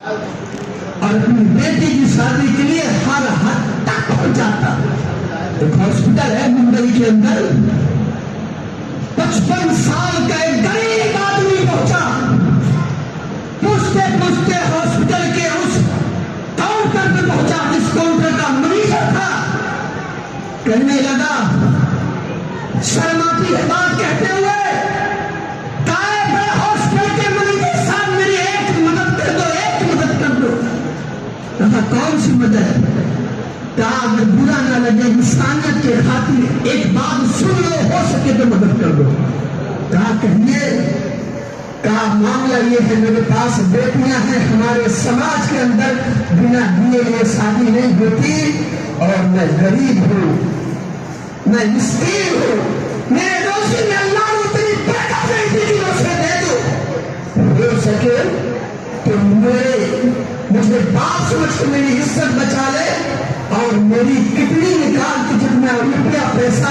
और अपनी बेटी की शादी के लिए हर हद तक पहुंच जाता। एक हॉस्पिटल है मुंबई के अंदर, 55 साल का एक गरीब आदमी पहुंचा, पूछते पूछते हॉस्पिटल के उस काउंटर पे पहुंचा जिस काउंटर का मैनेजर था। कहने लगा, शर्माती है बात कहते हुए, हॉस्पिटल के मैनेजर साहब मेरी एक मदद कर दो, एक मदद कर दो। कहा कौन सी मदद? कहा अगर बुरा ना लगे इंसानियत के खातिर एक बात सुन लो, हो सके तो मदद कर दो। कहा कहिए। कहा मामला ये है, मेरे पास बेटियां हैं, हमारे समाज के अंदर बिना दिए ये शादी नहीं होती, और मैं गरीब हूं, मैं मिस्कीन हूं, मेरे दोषी में अल्लाह ने इतनी पैदा बेटी की रोशनी दे दो, हो सके तो मुझे बाप समझ के मेरी इज्जत बचा ले, और मेरी किडनी निकाल के जब मैं रुपया पैसा